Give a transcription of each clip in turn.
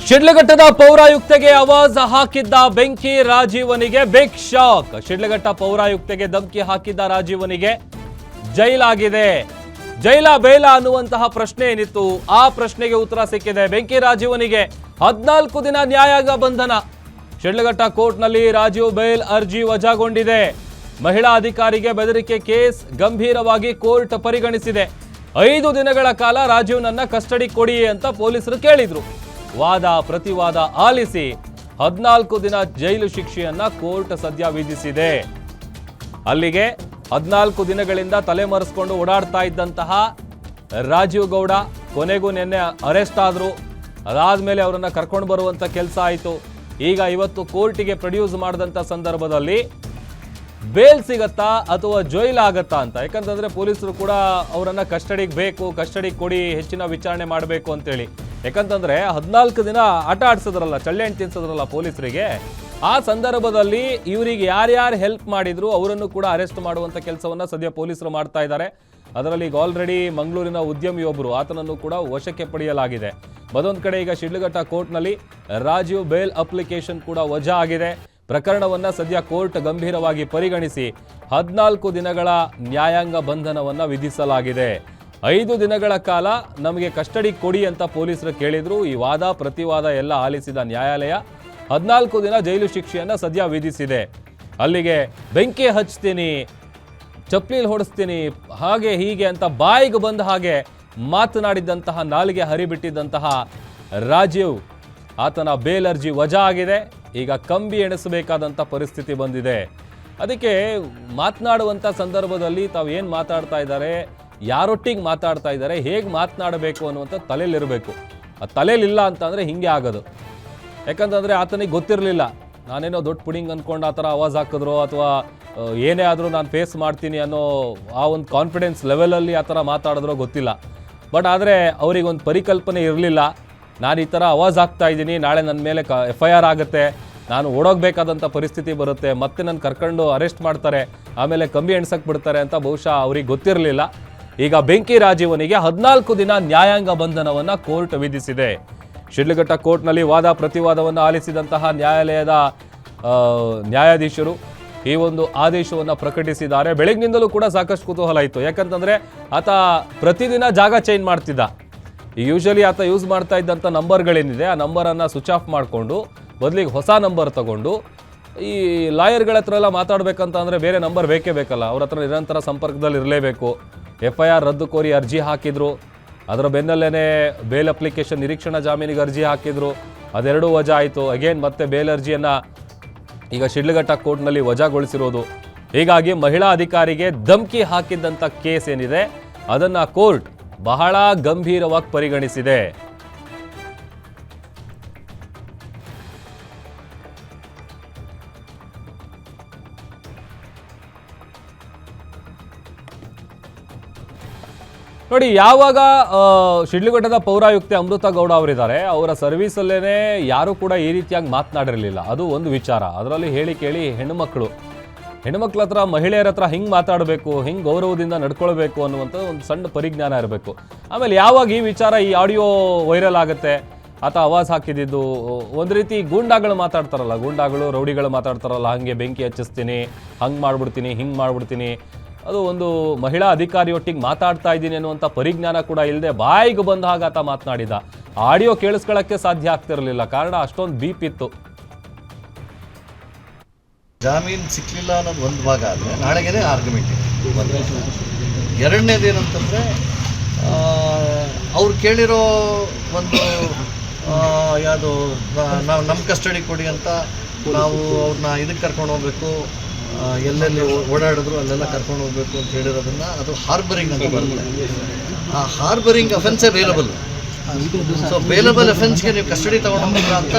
ಶಿಡ್ಲಘಟ್ಟದ ಪೌರಾಯುಕ್ತೆಗೆ ಆವಾಜ್ ಹಾಕಿದ್ದ ಬೆಂಕಿ ರಾಜೀವನಿಗೆ big shock. Sidlaghatta ಪೌರಾಯುಕ್ತೆಗೆ ಧಮಕಿ ಹಾಕಿದ್ದ ರಾಜೀವನಿಗೆ ಜೈಲಾಗಿದೆ. ಜೈಲ ಬೇಲ ಅನ್ನುವಂತಹ ಪ್ರಶ್ನೆ ಏನಿತ್ತು, ಆ ಪ್ರಶ್ನೆಗೆ ಉತ್ತರ ಸಿಕ್ಕಿದೆ. ಬೆಂಕಿ ರಾಜೀವನಿಗೆ 14 ದಿನ ನ್ಯಾಯಾಂಗ ಬಂಧನ. ಶಿಡ್ಲಘಟ್ಟ ಕೋರ್ಟ್ನಲ್ಲಿ ರಾಜೀವ್ ಬೇಲ್ ಅರ್ಜಿ ವಜಾಗೊಂಡಿದೆ. ಮಹಿಳಾ ಅಧಿಕಾರಿಗೆ ಬೆದರಿಕೆ ಕೇಸ್ ಗಂಭೀರವಾಗಿ ಕೋರ್ಟ್ ಪರಿಗಣಿಸಿದೆ. 5 ದಿನಗಳ ಕಾಲ ರಾಜೀವ್ನನ್ನ ಕಸ್ಟಡಿ ಕೊಡಿ ಅಂತ ಪೊಲೀಸರು ಕೇಳಿದ್ರು. ವಾದ ಪ್ರತಿವಾದ ಆಲಿಸಿ 14 ದಿನ ಜೈಲು ಶಿಕ್ಷೆಯನ್ನ ಕೋರ್ಟ್ ಸದ್ಯ ವಿಧಿಸಿದೆ. ಅಲ್ಲಿಗೆ 14 ದಿನಗಳಿಂದ ತಲೆಮರೆಸ್ಕೊಂಡು ಓಡಾಡ್ತಾ ಇದ್ದಂತಹ ರಾಜೀವ್ ಗೌಡ ಕೊನೆಗೂ ನಿನ್ನೆ ಅರೆಸ್ಟ್ ಆದ್ರು. ಅದಾದ್ಮೇಲೆ ಅವರನ್ನ ಕರ್ಕೊಂಡು ಬರುವಂತ ಕೆಲಸ ಆಯಿತು. ಈಗ ಇವತ್ತು ಕೋರ್ಟಿಗೆ ಪ್ರೊಡ್ಯೂಸ್ ಮಾಡಿದಂತ ಸಂದರ್ಭದಲ್ಲಿ ಬೇಲ್ ಸಿಗತ್ತಾ ಅಥವಾ ಜೈಲ್ ಆಗತ್ತಾ ಅಂತ. ಯಾಕಂತಂದ್ರೆ ಪೊಲೀಸರು ಕೂಡ ಅವರನ್ನ ಕಸ್ಟಡಿಗೆ ಬೇಕು, ಕಸ್ಟಡಿಗೆ ಕೊಡಿ, ಹೆಚ್ಚಿನ ವಿಚಾರಣೆ ಮಾಡಬೇಕು ಅಂತೇಳಿ. ಯಾಕಂತಂದ್ರೆ 14 ದಿನ ಆಟ ಆಡ್ಸಿದ್ರಲ್ಲ, ಚಳ್ಳೆಹಣ್ಣು ತಿನ್ಸಿದ್ರಲ್ಲ ಪೊಲೀಸರಿಗೆ. ಆ ಸಂದರ್ಭದಲ್ಲಿ ಇವರಿಗೆ ಯಾರ್ಯಾರು ಹೆಲ್ಪ್ ಮಾಡಿದ್ರು ಅವರನ್ನು ಕೂಡ ಅರೆಸ್ಟ್ ಮಾಡುವಂತ ಕೆಲಸವನ್ನ ಸದ್ಯ ಪೊಲೀಸರು ಮಾಡ್ತಾ ಇದ್ದಾರೆ. ಅದರಲ್ಲಿ ಈಗ ಆಲ್ರೆಡಿ ಮಂಗಳೂರಿನ ಉದ್ಯಮಿಯೊಬ್ಬರು, ಆತನನ್ನು ಕೂಡ ವಶಕ್ಕೆ ಪಡೆಯಲಾಗಿದೆ. ಮತ್ತೊಂದು ಕಡೆ ಈಗ ಶಿಡ್ಲಘಟ್ಟ ಕೋರ್ಟ್ನಲ್ಲಿ ರಾಜೀವ್ ಬೇಲ್ ಅಪ್ಲಿಕೇಶನ್ ಕೂಡ ವಜಾ ಆಗಿದೆ. ಪ್ರಕರಣವನ್ನ ಸದ್ಯ ಕೋರ್ಟ್ ಗಂಭೀರವಾಗಿ ಪರಿಗಣಿಸಿ 14 ದಿನಗಳ ನ್ಯಾಯಾಂಗ ಬಂಧನವನ್ನ ವಿಧಿಸಲಾಗಿದೆ. 5 ದಿನಗಳ ಕಾಲ ನಮಗೆ ಕಸ್ಟಡಿ ಕೊಡಿ ಅಂತ ಪೊಲೀಸರು ಕೇಳಿದ್ರು. ಈ ವಾದ ಪ್ರತಿವಾದ ಎಲ್ಲ ಆಲಿಸಿದ ನ್ಯಾಯಾಲಯ 14 ದಿನ ಜೈಲು ಶಿಕ್ಷೆಯನ್ನ ಸದ್ಯ ವಿಧಿಸಿದೆ. ಅಲ್ಲಿಗೆ ಬೆಂಕಿ ಹಚ್ತೀನಿ, ಚಪ್ಲಿಲ್ ಹೊಡಿಸ್ತೀನಿ, ಹಾಗೆ ಹೀಗೆ ಅಂತ ಬಾಯಿಗೆ ಬಂದ ಹಾಗೆ ಮಾತನಾಡಿದ್ದಂತಹ, ನಾಲಿಗೆ ಹರಿಬಿಟ್ಟಿದ್ದಂತಹ ರಾಜೀವ್, ಆತನ ಬೇಲ್ ಅರ್ಜಿ ವಜಾ ಆಗಿದೆ. ಈಗ ಕಂಬಿ ಎಣಿಸಬೇಕಾದಂಥ ಪರಿಸ್ಥಿತಿ ಬಂದಿದೆ. ಅದಕ್ಕೆ ಮಾತನಾಡುವಂಥ ಸಂದರ್ಭದಲ್ಲಿ ತಾವು ಏನು ಮಾತಾಡ್ತಾ ಇದ್ದಾರೆ, ಯಾರೊಟ್ಟಿಗೆ ಮಾತಾಡ್ತಾ ಇದ್ದಾರೆ, ಹೇಗೆ ಮಾತನಾಡಬೇಕು ಅನ್ನುವಂಥ ತಲೆಯಲ್ಲಿರಬೇಕು. ಆ ತಲೆಯಲ್ಲಿಲ್ಲ ಅಂತಂದರೆ ಹಿಂಗೆ ಆಗೋದು. ಯಾಕಂತಂದರೆ ಆತನಿಗೆ ಗೊತ್ತಿರಲಿಲ್ಲ, ನಾನೇನೋ ದೊಡ್ಡ ಪುಡಿಂಗ್ ಅಂದ್ಕೊಂಡು ಆ ಥರ ಆವಾಜ್ ಹಾಕಿದ್ರು ಅಥವಾ ಏನೇ ಆದರೂ ನಾನು ಫೇಸ್ ಮಾಡ್ತೀನಿ ಅನ್ನೋ ಆ ಒಂದು ಕಾನ್ಫಿಡೆನ್ಸ್ ಲೆವೆಲಲ್ಲಿ ಆ ಥರ ಮಾತಾಡಿದ್ರೋ ಗೊತ್ತಿಲ್ಲ. ಬಟ್ ಆದರೆ ಅವರಿಗೊಂದು ಪರಿಕಲ್ಪನೆ ಇರಲಿಲ್ಲ, ನಾನು ಈ ಥರ ಆವಾಜ್ ಹಾಕ್ತಾ ಇದ್ದೀನಿ, ನಾಳೆ ನನ್ನ ಮೇಲೆ FIR ಆಗುತ್ತೆ, ನಾನು ಓಡೋಗ್ಬೇಕಾದಂಥ ಪರಿಸ್ಥಿತಿ ಬರುತ್ತೆ, ಮತ್ತೆ ನನ್ನ ಕರ್ಕೊಂಡು ಅರೆಸ್ಟ್ ಮಾಡ್ತಾರೆ, ಆಮೇಲೆ ಕಂಬಿ ಎಣ್ಸಕ್ಕೆ ಬಿಡ್ತಾರೆ ಅಂತ ಬಹುಶಃ ಅವ್ರಿಗೆ ಗೊತ್ತಿರಲಿಲ್ಲ. ಈಗ ಬೆಂಕಿ ರಾಜೀವನಿಗೆ 14 ದಿನ ನ್ಯಾಯಾಂಗ ಬಂಧನವನ್ನು ಕೋರ್ಟ್ ವಿಧಿಸಿದೆ. ಶಿಡ್ಲಘಟ್ಟ ಕೋರ್ಟ್ನಲ್ಲಿ ವಾದ ಪ್ರತಿವಾದವನ್ನು ಆಲಿಸಿದಂತಹ ನ್ಯಾಯಾಲಯದ ನ್ಯಾಯಾಧೀಶರು ಈ ಒಂದು ಆದೇಶವನ್ನು ಪ್ರಕಟಿಸಿದ್ದಾರೆ. ಬೆಳಗ್ಗಿನಿಂದಲೂ ಕೂಡ ಸಾಕಷ್ಟು ಕುತೂಹಲ ಇತ್ತು. ಯಾಕಂತಂದರೆ ಆತ ಪ್ರತಿದಿನ ಜಾಗ ಚೇಂಜ್ ಮಾಡ್ತಿದ್ದ. ಯೂಶಲಿ ಆತ ಯೂಸ್ ಮಾಡ್ತಾ ಇದ್ದಂಥ ನಂಬರ್ಗಳೇನಿದೆ ಆ ನಂಬರನ್ನು ಸ್ವಿಚ್ ಆಫ್ ಮಾಡಿಕೊಂಡು ಬದಲಿಗೆ ಹೊಸ ನಂಬರ್ ತಗೊಂಡು, ಈ ಲಾಯರ್ಗಳ ಹತ್ರ ಎಲ್ಲ ಮಾತಾಡಬೇಕಂತ ಅಂದರೆ ಬೇರೆ ನಂಬರ್ ಬೇಕೇ ಬೇಕಲ್ಲ, ಅವ್ರ ಹತ್ರ ನಿರಂತರ ಸಂಪರ್ಕದಲ್ಲಿ ಇರಲೇಬೇಕು. FIR ರದ್ದು ಕೋರಿ ಅರ್ಜಿ ಹಾಕಿದ್ರು. ಅದರ ಬೆನ್ನಲ್ಲೇ ಬೇಲ್ ಅಪ್ಲಿಕೇಶನ್ ನಿರೀಕ್ಷಣಾ ಜಾಮೀನಿಗೆ ಅರ್ಜಿ ಹಾಕಿದ್ರು. ಅದೆರಡೂ ವಜಾ ಆಯಿತು. ಅಗೇನ್ ಮತ್ತೆ ಬೇಲ್ ಅರ್ಜಿಯನ್ನು ಈಗ ಶಿಡ್ಲಘಟ್ಟ ಕೋರ್ಟ್ನಲ್ಲಿ ವಜಾಗೊಳಿಸಿರೋದು. ಹೀಗಾಗಿ ಮಹಿಳಾ ಅಧಿಕಾರಿಗೆ ಧಮಕಿ ಹಾಕಿದ್ದಂಥ ಕೇಸ್ ಏನಿದೆ ಅದನ್ನು ಕೋರ್ಟ್ ಬಹಳ ಗಂಭೀರವಾಗಿ ಪರಿಗಣಿಸಿದೆ. ನೋಡಿ, ಯಾವಾಗ ಶಿಡ್ಲಘಟ್ಟದ ಪೌರಾಯುಕ್ತೆ ಅಮೃತ ಗೌಡ ಅವರಿದ್ದಾರೆ, ಅವರ ಸರ್ವಿಸಲ್ಲೇ ಯಾರೂ ಕೂಡ ಈ ರೀತಿಯಾಗಿ ಮಾತನಾಡಿರಲಿಲ್ಲ. ಅದು ಒಂದು ವಿಚಾರ. ಅದರಲ್ಲಿ ಹೇಳಿ ಕೇಳಿ ಹೆಣ್ಣುಮಕ್ಕಳ ಹತ್ರ, ಮಹಿಳೆಯರ ಹತ್ರ ಹಿಂಗೆ ಮಾತಾಡಬೇಕು, ಹಿಂಗೆ ಗೌರವದಿಂದ ನಡ್ಕೊಳ್ಬೇಕು ಅನ್ನುವಂಥ ಒಂದು ಸಣ್ಣ ಪರಿಜ್ಞಾನ ಇರಬೇಕು. ಆಮೇಲೆ ಯಾವಾಗ ಈ ವಿಚಾರ, ಈ ಆಡಿಯೋ ವೈರಲ್ ಆಗುತ್ತೆ, ಆತ ಆವಾಜ್ ಹಾಕಿದ್ದು ಒಂದು ರೀತಿ ಗೂಂಡಾಗಳು ಮಾತಾಡ್ತಾರಲ್ಲ, ಗೂಂಡಾಗಳು ರೌಡಿಗಳು ಮಾತಾಡ್ತಾರಲ್ಲ, ಹಾಗೆ ಬೆಂಕಿ ಹಚ್ಚಿಸ್ತೀನಿ, ಹಂಗೆ ಮಾಡ್ಬಿಡ್ತೀನಿ, ಹಿಂಗೆ ಮಾಡ್ಬಿಡ್ತೀನಿ, ಅದು ಒಂದು ಮಹಿಳಾ ಅಧಿಕಾರಿಯೊಟ್ಟಿಗೆ ಮಾತಾಡ್ತಾ ಇದ್ದೀನಿ ಅನ್ನುವಂಥ ಪರಿಜ್ಞಾನ ಕೂಡ ಇಲ್ಲದೆ ಬಾಯಿಗೆ ಬಂದ ಹಾಗೆ ಆತ ಮಾತನಾಡಿದ. ಆಡಿಯೋ ಕೇಳಿಸ್ಕೊಳ್ಳೋಕ್ಕೆ ಸಾಧ್ಯ ಆಗ್ತಿರಲಿಲ್ಲ, ಕಾರಣ ಅಷ್ಟೊಂದು ಬೀಪ್ ಇತ್ತು. ಜಾಮೀನು ಸಿಕ್ಕಲಿಲ್ಲ ಅನ್ನೋದು ಒಂದು ಭಾಗ ಆದರೆ ನಾಳೆಗೇ ಆರ್ಗ್ಯುಮೆಂಟ್ ಇದೆ. ಎರಡನೇದೇನಂತಂದರೆ ಅವ್ರು ಕೇಳಿರೋ ಒಂದು ಯಾವುದು ನಾವು ನಮ್ಮ ಕಸ್ಟಡಿ ಕೊಡಿ ಅಂತ, ನಾವು ಅವ್ರನ್ನ ಇದಕ್ಕೆ ಕರ್ಕೊಂಡು ಹೋಗ್ಬೇಕು, ಎಲ್ಲೆಲ್ಲಿ ಓಡಾಡಿದ್ರು ಅಲ್ಲೆಲ್ಲ ಕರ್ಕೊಂಡು ಹೋಗ್ಬೇಕು ಅಂತ ಹೇಳಿರೋದನ್ನು, ಅದು ಹಾರ್ಬರಿಂಗ್ ಅಂತ ಬರುತ್ತೆ. ಆ ಹಾರ್ಬರಿಂಗ್ ಅಫೆನ್ಸೇ ಬೇಲಬಲ್. ಸೊ ಬೇಲಬಲ್ ಅಫೆನ್ಸ್ಗೆ ನೀವು ಕಸ್ಟಡಿ ತೊಗೊಂಡೋಗ್ರ ಅಂತ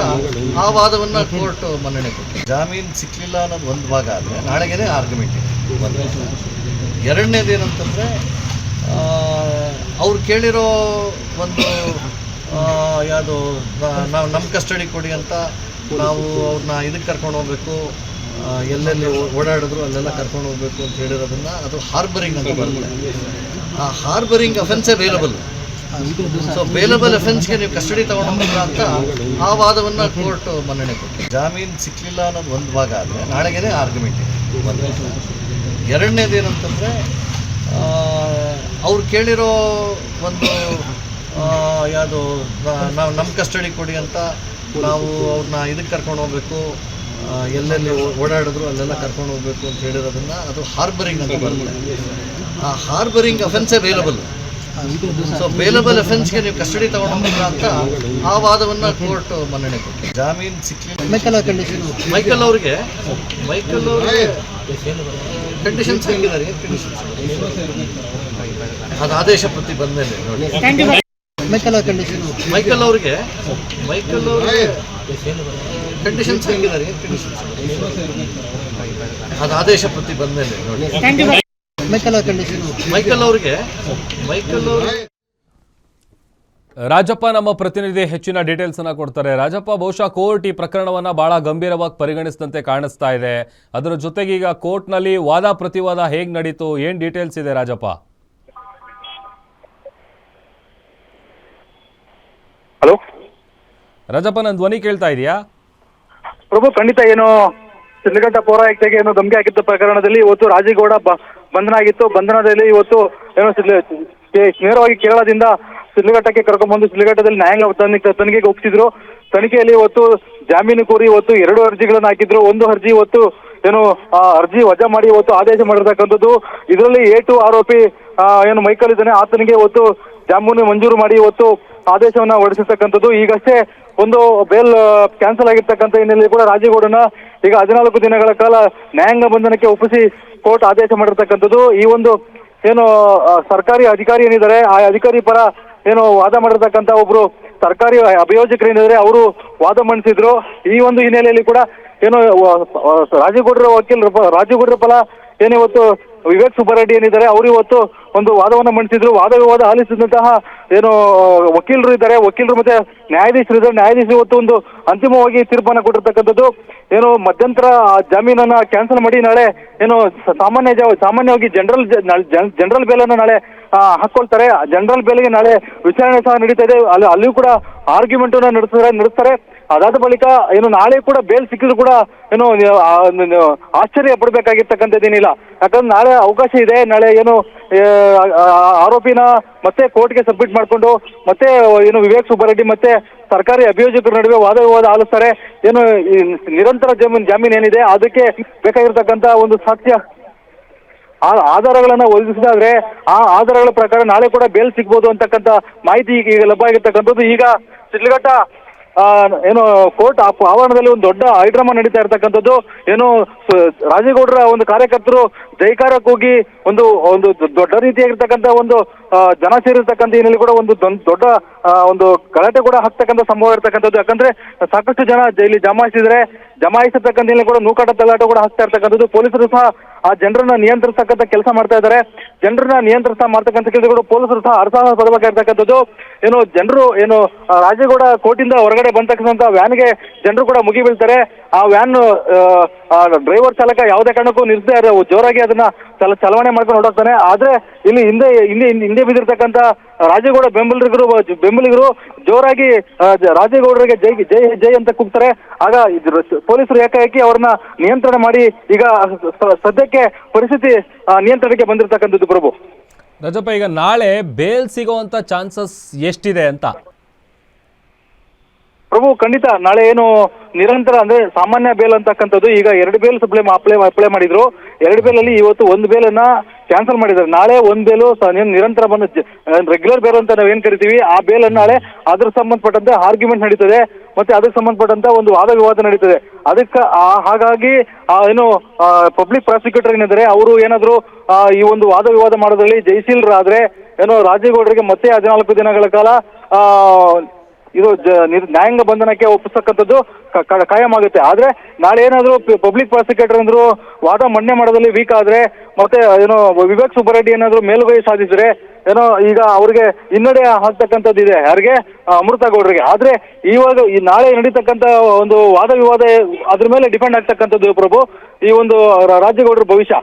ಆ ವಾದವನ್ನು ಕೋರ್ಟ್ ಮನ್ನಣೆ ಕೊಟ್ಟು. ಜಾಮೀನು ಸಿಕ್ಕಲಿಲ್ಲ ಅನ್ನೋದು ಒಂದು ಭಾಗ ಆದರೆ ನಾಳೆಗೇ ಆರ್ಗ್ಯುಮೆಂಟ್ ಇದೆ. ಎರಡನೇದೇನಂತಂದರೆ ಅವ್ರು ಕೇಳಿರೋ ಒಂದು ಯಾವುದು ನಾವು ನಮ್ಮ ಕಸ್ಟಡಿ ಕೊಡಿ ಅಂತ, ನಾವು ಅವ್ರನ್ನ ಇದಕ್ಕೆ ಕರ್ಕೊಂಡು ಹೋಗ್ಬೇಕು, ಎಲ್ಲೆಲ್ಲಿ ಓಡಾಡಿದ್ರು ಅಲ್ಲೆಲ್ಲ ಕರ್ಕೊಂಡು ಹೋಗ್ಬೇಕು ಅಂತ ಹೇಳಿರೋದನ್ನು, ಅದು ಹಾರ್ಬರಿಂಗ್ ಅಂತ ಬರುತ್ತೆ. ಆ ಹಾರ್ಬರಿಂಗ್ ಅಫೆನ್ಸೇ ಬೇಲಬಲ್. ಸೊ ಬೇಲಬಲ್ ಅಫೆನ್ಸ್ಗೆ ನೀವು ಕಸ್ಟಡಿ ತಗೊಂಡೋಗ್ರ ಅಂತ ಆ ವಾದವನ್ನು ಕೋರ್ಟ್ ಮನ್ನಣೆ ಕೊಟ್ಟು ಜಾಮೀನು ಸಿಕ್ಕಲಿಲ್ಲ ಅನ್ನೋದು ಒಂದು ಭಾಗ ಆದರೆ ನಾಳೆಗೇ ಆರ್ಗ್ಯುಮೆಂಟ್ ಇದೆ ಒಂದು. ಎರಡನೇದು ಏನಂತಂದರೆ ಅವ್ರು ಕೇಳಿರೋ ಒಂದು ಯಾವುದು ನಾವು ನಮ್ಮ ಕಸ್ಟಡಿ ಕೊಡಿ ಅಂತ ನಾವು ಅವ್ರನ್ನ ಇದಕ್ಕೆ ಕರ್ಕೊಂಡು ಹೋಗ್ಬೇಕು, ಎಲ್ಲೆಲ್ಲಿ ಓಡಾಡಿದ್ರು ಅಲ್ಲೆಲ್ಲ ಕರ್ಕೊಂಡು ಹೋಗ್ಬೇಕು ಅಂತ ಹೇಳಿರೋದನ್ನು ಅದು ಹಾರ್ಬರಿಂಗ್ ಅಂತ ಬರುತ್ತೆ. ಆ ಹಾರ್ಬರಿಂಗ್ ಅಫೆನ್ಸೇ ಬೇಲಬಲ್. ಸೊ ಬೇಲಬಲ್ ಅಫೆನ್ಸ್ಗೆ ನೀವು ಕಸ್ಟಡಿ ತಗೊಂಡೋಗ್ರ ಅಂತ ಆ ವಾದವನ್ನು ಕೋರ್ಟ್ ಮನ್ನಣೆ ಕೊಟ್ಟು ಜಾಮೀನು ಸಿಕ್ಕಲಿಲ್ಲ ಮೈಕಲ್ ಅವ್ರಿಗೆ ಕಂಡೀಷನ್ಸ್ ಹೇಗಿದ್ದಾರೆ ಅದು ಆದೇಶ ಪ್ರತಿ ಬಂದ ಮೇಲೆ ನೋಡಿ. ಮೈಕಲ್ ಅವ್ರಿಗೆ ಕಂಡೀಷನ್ಸ್ ಹೇಗಿದ್ದಾರೆ ಅದು ಆದೇಶ ಪ್ರತಿ ಬಂದ ಮೇಲೆ ನೋಡಿ. ಮೈಕಲ್ ಅವ್ರಿಗೆ ರಾಜಪ್ಪ ನಮ್ಮ ಪ್ರತಿನಿಧಿ ಹೆಚ್ಚಿನ ಡೀಟೇಲ್ಸ್ ಅನ್ನ ಕೊಡ್ತಾರೆ. ರಾಜಪ್ಪ, ಬಹುಶಃ ಕೋರ್ಟ್ ಈ ಪ್ರಕರಣವನ್ನ ಬಹಳ ಗಂಭೀರವಾಗಿ ಪರಿಗಣಿಸಿದಂತೆ ಕಾಣಿಸ್ತಾ ಇದೆ. ಅದರ ಜೊತೆಗೆ ಈಗ ಕೋರ್ಟ್ನಲ್ಲಿ ವಾದ ಪ್ರತಿವಾದ ಹೇಗೆ ನಡೀತು, ಏನ್ ಡೀಟೇಲ್ಸ್ ಇದೆ ರಾಜಪ್ಪ? ಹಲೋ ರಾಜಪ್ಪ, ನನ್ನ ಧ್ವನಿ ಕೇಳ್ತಾ ಇದೆಯಾ? ಪ್ರಭು, ಖಂಡಿತ. ಏನು ಶಿಡ್ಲಘಟ್ಟ ಪೌರಾಯುಕ್ತೆಗೆ ಏನು ಧಮಕಿ ಹಾಕಿದ್ದ ಪ್ರಕರಣದಲ್ಲಿ ಇವತ್ತು ರಾಜೇಗೌಡ ಬಂಧನ ಆಗಿತ್ತು. ಬಂಧನದಲ್ಲಿ ಇವತ್ತು ಏನು ನೇರವಾಗಿ ಕೇರಳದಿಂದ ಶಿಡ್ಲಘಟ್ಟಕ್ಕೆ ಕರ್ಕೊಂಡ್ಬಂದು ಶಿಡ್ಲಘಟ್ಟದಲ್ಲಿ ನ್ಯಾಯಾಂಗ ತನಿಖೆಗೆ ಒಪ್ಪಿಸಿದ್ರು. ತನಿಖೆಯಲ್ಲಿ ಇವತ್ತು ಜಾಮೀನು ಕೋರಿ ಇವತ್ತು 2 ಅರ್ಜಿಗಳನ್ನು ಹಾಕಿದ್ರು. ಒಂದು ಅರ್ಜಿ ಇವತ್ತು ಏನು ಅರ್ಜಿ ವಜಾ ಮಾಡಿ ಇವತ್ತು ಆದೇಶ ಮಾಡಿರ್ತಕ್ಕಂಥದ್ದು. ಇದರಲ್ಲಿ A2 ಆರೋಪಿ ಏನು ಮೈಕಲ್ ಇದ್ದಾನೆ, ಆತನಿಗೆ ಇವತ್ತು ಜಾಮೀನು ಮಂಜೂರು ಮಾಡಿ ಇವತ್ತು ಆದೇಶವನ್ನ ಹೊರಡಿಸಿರ್ತಕ್ಕಂಥದ್ದು. ಈಗಷ್ಟೇ ಒಂದು ಬೇಲ್ ಕ್ಯಾನ್ಸಲ್ ಆಗಿರ್ತಕ್ಕಂಥ ಹಿನ್ನೆಲೆಯಲ್ಲಿ ಕೂಡ ರಾಜೇಗೌಡನ ಈಗ 14 ದಿನಗಳ ಕಾಲ ನ್ಯಾಯಾಂಗ ಬಂಧನಕ್ಕೆ ಒಪ್ಪಿಸಿ ಕೋರ್ಟ್ ಆದೇಶ ಮಾಡಿರ್ತಕ್ಕಂಥದ್ದು. ಈ ಒಂದು ಏನು ಸರ್ಕಾರಿ ಅಧಿಕಾರಿ ಏನಿದ್ದಾರೆ, ಆ ಅಧಿಕಾರಿ ಪರ ಏನು ವಾದ ಮಾಡಿರ್ತಕ್ಕಂಥ ಒಬ್ರು ಸರ್ಕಾರಿ ಅಭಿಯೋಜಕರು ಏನಿದ್ದಾರೆ ಅವರು ವಾದ ಮಂಡಿಸಿದ್ರು. ಈ ಒಂದು ಹಿನ್ನೆಲೆಯಲ್ಲಿ ಕೂಡ ಏನು ರಾಜೇಗೌಡರ ಫಲ ಏನಿವತ್ತು ವಿವೇಕ್ ಸುಬ್ಬಾರೆಡ್ಡಿ ಏನಿದ್ದಾರೆ ಅವರು ಇವತ್ತು ಒಂದು ವಾದವನ್ನು ಮಂಡಿಸಿದ್ರು. ವಾದ ವಿವಾದ ಆಲಿಸಿದಂತಹ ಏನು ವಕೀಲರು ಇದ್ದಾರೆ, ವಕೀಲರು ಮತ್ತೆ ನ್ಯಾಯಾಧೀಶರು ಇದ್ದಾರೆ. ನ್ಯಾಯಾಧೀಶರು ಇವತ್ತು ಒಂದು ಅಂತಿಮವಾಗಿ ತೀರ್ಪನ್ನು ಕೊಟ್ಟಿರ್ತಕ್ಕಂಥದ್ದು. ಏನು ಮಧ್ಯಂತರ ಜಾಮೀನನ್ನ ಕ್ಯಾನ್ಸಲ್ ಮಾಡಿ ನಾಳೆ ಏನು ಸಾಮಾನ್ಯವಾಗಿ ಜನರಲ್ ಬೇಲನ್ನು ನಾಳೆ ಹಾಕೊಳ್ತಾರೆ. ಜನರಲ್ ಬೇಲ್ಗೆ ನಾಳೆ ವಿಚಾರಣೆ ಸಹ ನಡೀತಾ ಇದೆ. ಅಲ್ಲಿಯೂ ಕೂಡ ಆರ್ಗ್ಯುಮೆಂಟ್ ನಡೆಸ್ತಾರೆ. ಅದಾದ ಬಳಿಕ ಏನು ನಾಳೆ ಕೂಡ ಬೇಲ್ ಸಿಕ್ಕಿದ್ರು ಕೂಡ ಏನು ಆಶ್ಚರ್ಯ ಪಡಬೇಕಾಗಿರ್ತಕ್ಕಂಥದ್ದೇನಿಲ್ಲ. ಯಾಕಂದ್ರೆ ನಾಳೆ ಅವಕಾಶ ಇದೆ. ನಾಳೆ ಏನು ಆರೋಪಿನ ಮತ್ತೆ ಕೋರ್ಟ್ಗೆ ಸಬ್ಮಿಟ್ ಮಾಡಿಕೊಂಡು ಮತ್ತೆ ಏನು ವಿವೇಕ್ ಸುಬ್ಬಾರೆಡ್ಡಿ ಮತ್ತೆ ಸರ್ಕಾರಿ ಅಭಿಯೋಜಕರ ನಡುವೆ ವಾದ ವಿವಾದ ಆಲಿಸ್ತಾರೆ. ಏನು ನಿರಂತರ ಜಾಮೀನು ಏನಿದೆ ಅದಕ್ಕೆ ಬೇಕಾಗಿರ್ತಕ್ಕಂಥ ಒಂದು ಸಾಕ್ಷ್ಯ ಆಧಾರಗಳನ್ನ ಒದಗಿಸಿದಾದ್ರೆ ಆ ಆಧಾರಗಳ ಪ್ರಕಾರ ನಾಳೆ ಕೂಡ ಬೇಲ್ ಸಿಗ್ಬೋದು ಅಂತಕ್ಕಂಥ ಮಾಹಿತಿ ಈಗ ಲಭ್ಯ ಆಗಿರ್ತಕ್ಕಂಥದ್ದು. ಈಗ ಶಿಡ್ಲಘಟ್ಟ ಏನು ಕೋರ್ಟ್ ಆವರಣದಲ್ಲಿ ಒಂದು ದೊಡ್ಡ ಹೈಡ್ರಾಮಾ ನಡೀತಾ ಇರ್ತಕ್ಕಂಥದ್ದು. ಏನು ರಾಜೇಗೌಡರ ಒಂದು ಕಾರ್ಯಕರ್ತರು ಜೈಕಾರ ಕೂಗಿ ಒಂದು ದೊಡ್ಡ ರೀತಿಯಾಗಿರ್ತಕ್ಕಂಥ ಒಂದು ಜನ ಸೇರಿರ್ತಕ್ಕಂಥ ಹಿನ್ನೆಲೆ ಕೂಡ ಒಂದು ದೊಡ್ಡ ಒಂದು ಗಲಾಟೆ ಕೂಡ ಹಾಕ್ತಕ್ಕಂಥ ಸಂಭವ ಇರ್ತಕ್ಕಂಥದ್ದು. ಯಾಕಂದ್ರೆ ಸಾಕಷ್ಟು ಜನ ಇಲ್ಲಿ ಜಮಾಯಿಸತಕ್ಕಂಥ ಹಿನ್ನೆಲೆ ಕೂಡ ನೂಕಾಟ ತಲಾಟ ಕೂಡ ಹಾಕ್ತಾ ಇರ್ತಕ್ಕಂಥದ್ದು. ಪೊಲೀಸರು ಸಹ ಆ ಜನರನ್ನ ನಿಯಂತ್ರಿಸತಕ್ಕಂಥ ಕೆಲಸ ಮಾಡ್ತಾ ಇದ್ದಾರೆ. ಜನರನ್ನ ನಿಯಂತ್ರಿಸ್ತಾ ಮಾಡ್ತಕ್ಕಂಥ ಕೆಲಸಗಳು ಪೊಲೀಸರು ಸಹ ಹರಸಾಹಸ ಪಡಬೇಕಾಗಿರ್ತಕ್ಕಂಥದ್ದು. ಏನು ಜನರು ಏನು ರಾಜೇಗೌಡ ಕೋರ್ಟಿಂದ ಹೊರಗಡೆ ಬಂದತಕ್ಕಂಥ ವ್ಯಾನ್ಗೆ ಜನರು ಕೂಡ ಮುಗಿ ಬೀಳ್ತಾರೆ. ಆ ವ್ಯಾನ್ ಡ್ರೈವರ್ ಚಾಲಕ ಯಾವುದೇ ಕಾರಣಕ್ಕೂ ನಿಲ್ಸದೆ ಜೋರಾಗಿ ಅದನ್ನ ಚಲಾವಣೆ ಮಾಡ್ಕೊಂಡು ಹೊರಡ್ತಾನೆ. ಆದ್ರೆ ಇಲ್ಲಿ ಹಿಂದೆ ಬಿದ್ದಿರ್ತಕ್ಕಂಥ ರಾಜೇಗೌಡ ಬೆಂಬಲಿಗರು ಜೋರಾಗಿ ರಾಜೇಗೌಡರಿಗೆ ಜೈ ಜೈ ಜೈ ಅಂತ ಕೂಗ್ತಾರೆ. ಆಗ ಪೊಲೀಸರು ಏಕಾಏಕಿ ಅವ್ರನ್ನ ನಿಯಂತ್ರಣ ಮಾಡಿ ಈಗ ಸದ್ಯಕ್ಕೆ ಪರಿಸ್ಥಿತಿ ನಿಯಂತ್ರಣಕ್ಕೆ ಬಂದಿರತಕ್ಕಂಥದ್ದು. ಪ್ರಭು, ರಾಜಪ್ಪ, ಈಗ ನಾಳೆ ಬೇಲ್ ಸಿಗೋವಂತ ಚಾನ್ಸಸ್ ಎಷ್ಟಿದೆ ಅಂತ? ಪ್ರಭು, ಖಂಡಿತ ನಾಳೆ ಏನು ನಿರಂತರ ಅಂದ್ರೆ ಸಾಮಾನ್ಯ ಬೇಲ್ ಅಂತಕ್ಕಂಥದ್ದು ಈಗ 2 ಬೇಲ್ ಅಪ್ಲೈ ಮಾಡಿದ್ರು. 2 ಬೇಲಲ್ಲಿ ಇವತ್ತು 1 ಬೇಲನ್ನ ಕ್ಯಾನ್ಸಲ್ ಮಾಡಿದ್ದಾರೆ. ನಾಳೆ 1 ಬೇಲು ನಿರಂತರ ಬಂದ ರೆಗ್ಯುಲರ್ ಬೇಲ್ ಅಂತ ನಾವೇನ್ ಕರಿತೀವಿ ಆ ಬೇಲನ್ನು ನಾಳೆ ಅದ್ರ ಸಂಬಂಧಪಟ್ಟಂತೆ ಆರ್ಗ್ಯುಮೆಂಟ್ ನಡೀತದೆ ಮತ್ತೆ ಅದಕ್ಕೆ ಸಂಬಂಧಪಟ್ಟಂತ ಒಂದು ವಾದ ವಿವಾದ ನಡೀತದೆ. ಅದಕ್ಕೆ ಹಾಗಾಗಿ ಏನು ಪಬ್ಲಿಕ್ ಪ್ರಾಸಿಕ್ಯೂಟರ್ ಏನಿದ್ದಾರೆ ಅವರು ಏನಾದ್ರು ಈ ಒಂದು ವಾದ ವಿವಾದ ಮಾಡೋದ್ರಲ್ಲಿ ಜಯಶೀಲರಾದ್ರೆ ಏನೋ ರಾಜೇಗೌಡರಿಗೆ ಮತ್ತೆ 14 ದಿನಗಳ ಕಾಲ ಇದು ನ್ಯಾಯಾಂಗ ಬಂಧನಕ್ಕೆ ಒಪ್ಪಿಸ್ತಕ್ಕಂಥದ್ದು ಕಾಯಂ ಆಗುತ್ತೆ. ಆದ್ರೆ ನಾಳೆ ಏನಾದ್ರು ಪಬ್ಲಿಕ್ ಪ್ರಾಸಿಕ್ಯೂಟರ್ ಅಂದ್ರು ವಾದ ಮಂಡನೆ ಮಾಡೋದ್ರಲ್ಲಿ ವೀಕ್ ಆದ್ರೆ ಮತ್ತೆ ಏನೋ ವಿವೇಕ್ ಸುಬ್ಬಾರೆಡ್ಡಿ ಏನಾದ್ರು ಮೇಲುಗೈ ಸಾಧಿಸಿದ್ರೆ ಏನೋ ಈಗ ಅವ್ರಿಗೆ ಹಿನ್ನಡೆ ಆಗ್ತಕ್ಕಂಥದ್ದು ಇದೆ. ಯಾರಿಗೆ? ಅಮೃತ ಗೌಡರಿಗೆ. ಆದ್ರೆ ಇವಾಗ ಈ ನಾಳೆ ನಡೀತಕ್ಕಂಥ ಒಂದು ವಾದ ವಿವಾದ ಅದ್ರ ಮೇಲೆ ಡಿಪೆಂಡ್ ಆಗ್ತಕ್ಕಂಥದ್ದು ಪ್ರಭು, ಈ ಒಂದು ರಾಜೇಗೌಡರ ಭವಿಷ್ಯ.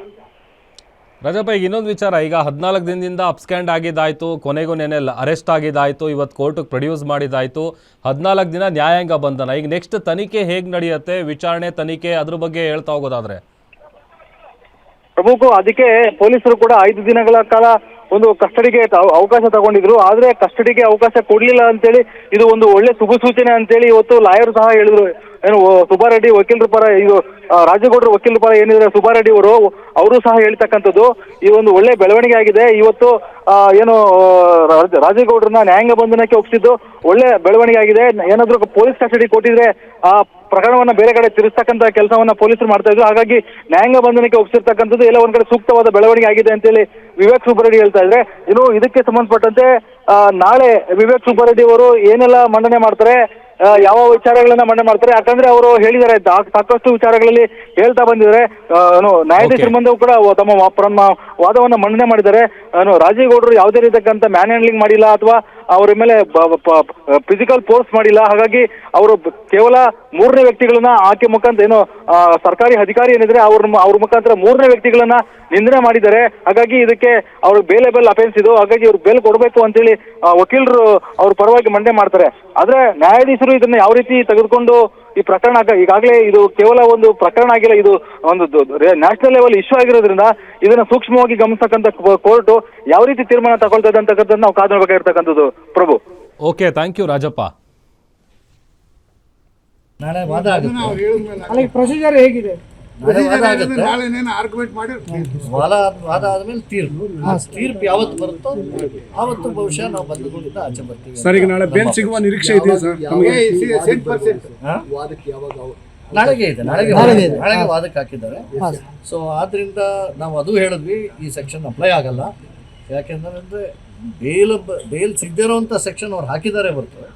ರಾಜಪ್ಪ, ಈಗ ಇನ್ನೊಂದು ವಿಚಾರ, ಈಗ 14 ದಿನದಿಂದ ಅಪ್ಸ್ಕ್ಯಾಂಡ್ ಆಗಿದ್ದಾಯ್ತು, ಕೊನೆಗೂ ನೆನೆ ಅರೆಸ್ಟ್ ಆಗಿದ್ದಾಯ್ತು, ಇವತ್ತು ಕೋರ್ಟಿಗೆ ಪ್ರೊಡ್ಯೂಸ್ ಮಾಡಿದ್ದಾಯ್ತು, 14 ದಿನ ನ್ಯಾಯಾಂಗ ಬಂಧನ. ಈಗ ನೆಕ್ಸ್ಟ್ ತನಿಖೆ ಹೇಗೆ ನಡೆಯುತ್ತೆ, ವಿಚಾರಣೆ ತನಿಖೆ ಅದ್ರ ಬಗ್ಗೆ ಹೇಳ್ತಾ ಹೋಗೋದಾದ್ರೆ? ಪ್ರಮುಖ ಅದಕ್ಕೆ ಪೊಲೀಸರು ಕೂಡ 5 ದಿನಗಳ ಕಾಲ ಒಂದು ಕಸ್ಟಡಿಗೆ ಅವಕಾಶ ತಗೊಂಡಿದ್ರು. ಆದ್ರೆ ಕಸ್ಟಡಿಗೆ ಅವಕಾಶ ಕೊಡ್ಲಿಲ್ಲ ಅಂತೇಳಿ ಇದು ಒಂದು ಒಳ್ಳೆ ಶುಭ ಸೂಚನೆ ಅಂತೇಳಿ ಇವತ್ತು ಲಾಯರ್ ಸಹ ಹೇಳಿದ್ರು. ಏನು ಸುಬ್ಬಾರೆಡ್ಡಿ ವಕೀಲರ ಪರ, ಇದು ರಾಜೇಗೌಡರ ವಕೀಲರ ಪರ ಏನಿದ್ರೆ ಸುಬ್ಬಾರೆಡ್ಡಿ ಅವರು ಸಹ ಹೇಳ್ತಕ್ಕಂಥದ್ದು ಈ ಒಂದು ಒಳ್ಳೆ ಬೆಳವಣಿಗೆ ಆಗಿದೆ. ಇವತ್ತು ಏನು ರಾಜೇಗೌಡರನ್ನ ನ್ಯಾಯಾಂಗ ಬಂಧನಕ್ಕೆ ಒಪ್ಪಿಸಿದ್ದು ಒಳ್ಳೆ ಬೆಳವಣಿಗೆ ಆಗಿದೆ. ಏನಾದ್ರೂ ಪೊಲೀಸ್ ಕಸ್ಟಡಿ ಕೊಟ್ಟಿದ್ರೆ ಆ ಪ್ರಕರಣವನ್ನ ಬೇರೆ ಕಡೆ ತಿರ್ಸ್ತಕ್ಕಂಥ ಕೆಲಸವನ್ನ ಪೊಲೀಸರು ಮಾಡ್ತಾ ಇದ್ರು. ಹಾಗಾಗಿ ನ್ಯಾಯಾಂಗ ಬಂಧನಕ್ಕೆ ಒಪ್ಪಿಸಿರ್ತಕ್ಕಂಥದ್ದು ಎಲ್ಲ ಒಂದ್ ಕಡೆ ಸೂಕ್ತವಾದ ಬೆಳವಣಿಗೆ ಆಗಿದೆ ಅಂತೇಳಿ ವಿವೇಕ್ ಸುಬ್ಬಾರೆಡ್ಡಿ ಹೇಳ್ತಾ ಇದ್ರೆ. ಇನ್ನು ಇದಕ್ಕೆ ಸಂಬಂಧಪಟ್ಟಂತೆ ನಾಳೆ ವಿವೇಕ್ ಸುಬ್ಬಾರೆಡ್ಡಿ ಅವರು ಏನೆಲ್ಲ ಮಂಡನೆ ಮಾಡ್ತಾರೆ, ಯಾವ ವಿಚಾರಗಳನ್ನ ಮಂಡನೆ ಮಾಡ್ತಾರೆ, ಯಾಕಂದ್ರೆ ಅವರು ಹೇಳಿದ್ದಾರೆ ಸಾಕಷ್ಟು ವಿಚಾರಗಳಲ್ಲಿ ಹೇಳ್ತಾ ಬಂದಿದ್ದಾರೆ. ನ್ಯಾಯಾಧೀಶರ ಮುಂದೆ ಕೂಡ ತಮ್ಮ ವಾದವನ್ನ ಮಂಡನೆ ಮಾಡಿದ್ದಾರೆ. ರಾಜೇಗೌಡರು ಯಾವುದೇ ರೀತಿಯಂತ ಮ್ಯಾನ್ ಹ್ಯಾಂಡ್ಲಿಂಗ್ ಮಾಡಿಲ್ಲ ಅಥವಾ ಅವರ ಮೇಲೆ ಫಿಸಿಕಲ್ ಫೋರ್ಸ್ ಮಾಡಿಲ್ಲ. ಹಾಗಾಗಿ ಅವರು ಕೇವಲ 3ನೇ ವ್ಯಕ್ತಿಗಳನ್ನ ಆಕೆ ಮುಖಾಂತರ ಏನು ಸರ್ಕಾರಿ ಅಧಿಕಾರಿ ಏನಿದ್ರೆ ಅವ್ರ ಮುಖಾಂತರ 3ನೇ ವ್ಯಕ್ತಿಗಳನ್ನ ನಿಂದನೆ ಮಾಡಿದ್ದಾರೆ. ಹಾಗಾಗಿ ಇದಕ್ಕೆ ಅವ್ರ ಬೇಲೆಬಲ್ ಅಫೆನ್ಸ್ ಇದು. ಹಾಗಾಗಿ ಅವ್ರು ಬೇಲ್ ಕೊಡಬೇಕು ಅಂತೇಳಿ ವಕೀಲರು ಅವ್ರ ಪರವಾಗಿ ಮಂಡನೆ ಮಾಡ್ತಾರೆ. ಆದ್ರೆ ನ್ಯಾಯಾಧೀಶರು ಇದನ್ನ ಯಾವ ರೀತಿ ತೆಗೆದುಕೊಂಡು ಈ ಪ್ರಕರಣ ಈಗಾಗಲೇ ಇದು ಕೇವಲ ಒಂದು ಪ್ರಕರಣ ಆಗಿಲ್ಲ, ಇದು ಒಂದು ನ್ಯಾಷನಲ್ ಲೆವೆಲ್ ಇಶ್ಯೂ ಆಗಿರೋದ್ರಿಂದ ಇದನ್ನ ಸೂಕ್ಷ್ಮವಾಗಿ ಗಮನಿಸ್ತಕ್ಕಂಥ ಕೋರ್ಟ್ ಯಾವ ರೀತಿ ತೀರ್ಮಾನ ತಗೊಳ್ತಾ ಇದೆ ಅಂತಕ್ಕಂಥದ್ದು ನಾವು ಕಾದು ನೋಡಬೇಕಾಗಿರ್ತಕ್ಕಂಥದ್ದು. ಪ್ರಭು, ಓಕೆ, ಥ್ಯಾಂಕ್ ಯು ರಾಜಪ್ಪ. ನಾಳೆ ವಾದ ಆಗುತ್ತೆ, ಪ್ರೊಸೀಜರ್ ಹೇಗಿದೆ? ವಾದ ಆದ್ಮೇಲೆ ತೀರ್ಪು ಯಾವತ್ತು ಬರುತ್ತೋ ಆವತ್ತು ಬಹುಶಃ ನಾವು ಬಂಧನದಿಂದ ಆಚೆ ಬರ್ತೀವಿ. ಸರ್, ಈಗ ನಾಳೆ ಬೇಲ್ ಸಿಗುವ ನಿರೀಕ್ಷೆ ಇದೆಯಾ ಸರ್? ನಾಳೆಗೆ ಇದೆ, ನಾಳೆಗೆ ವಾದಕ್ಕೆ ಹಾಕಿದ್ದಾರೆ. ಸೊ ಆದ್ರಿಂದ ನಾವು ಅದು ಹೇಳಿದ್ವಿ, ಈ ಸೆಕ್ಷನ್ ಅಪ್ಲೈ ಆಗಲ್ಲ. ಯಾಕೆಂದ್ರೆ ಬೇಲ್ ಸಿಗದಿರೋಂಥ ಸೆಕ್ಷನ್ ಅವ್ರು ಹಾಕಿದ್ದಾರೆ ಬರ್ತದೆ.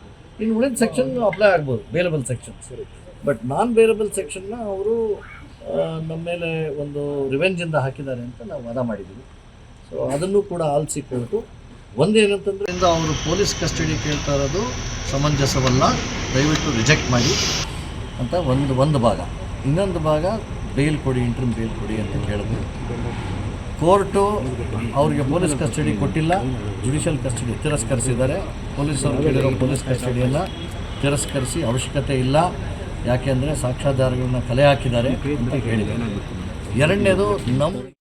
ಇನ್ನು ಉಳಿದ ಸೆಕ್ಷನ್ ಅಪ್ಲೈ ಆಗ್ಬೋದು, bailable section. But non bailable ಸೆಕ್ಷನ್ನ ಅವರು ನಮ್ಮ ಮೇಲೆ ಒಂದು ರಿವೆಂಜಿಂದ ಹಾಕಿದ್ದಾರೆ ಅಂತ ನಾವು ವಾದ ಮಾಡಿದ್ದೀವಿ. ಸೊ ಅದನ್ನು ಕೂಡ ಆಲಿಸಿ ಕೊಟ್ಟು ಒಂದೇನಂತಂದ್ರೆ ಅವರು ಪೊಲೀಸ್ ಕಸ್ಟಡಿ ಕೇಳ್ತಾ ಇರೋದು ಸಮಂಜಸವಲ್ಲ, ದಯವಿಟ್ಟು ರಿಜೆಕ್ಟ್ ಮಾಡಿ ಅಂತ ಒಂದು ಭಾಗ. ಇನ್ನೊಂದು ಭಾಗ ಬೇಲ್ ಕೊಡಿ, ಇಂಟ್ರಿಮ್ ಬೇಲ್ ಕೊಡಿ ಅಂತ ಕೇಳಿದ್ರು. ಕೋರ್ಟು ಅವ್ರಿಗೆ ಪೊಲೀಸ್ ಕಸ್ಟಡಿ ಕೊಟ್ಟಿಲ್ಲ, ಜುಡಿಷಿಯಲ್ ಕಸ್ಟಡಿ ತಿರಸ್ಕರಿಸಿದ್ದಾರೆ. ಪೊಲೀಸರು ಕೇಳಿರೋ ಪೊಲೀಸ್ ಕಸ್ಟಡಿಯನ್ನು ತಿರಸ್ಕರಿಸಿ ಅವಶ್ಯಕತೆ ಇಲ್ಲ, ಯಾಕೆಂದರೆ ಸಾಕ್ಷ್ಯಾಧಾರಗಳನ್ನ ಕಲೆ ಹಾಕಿದ್ದಾರೆ ಅಂತ ಹೇಳಿದ್ದಾರೆ. ಎರಡನೇದು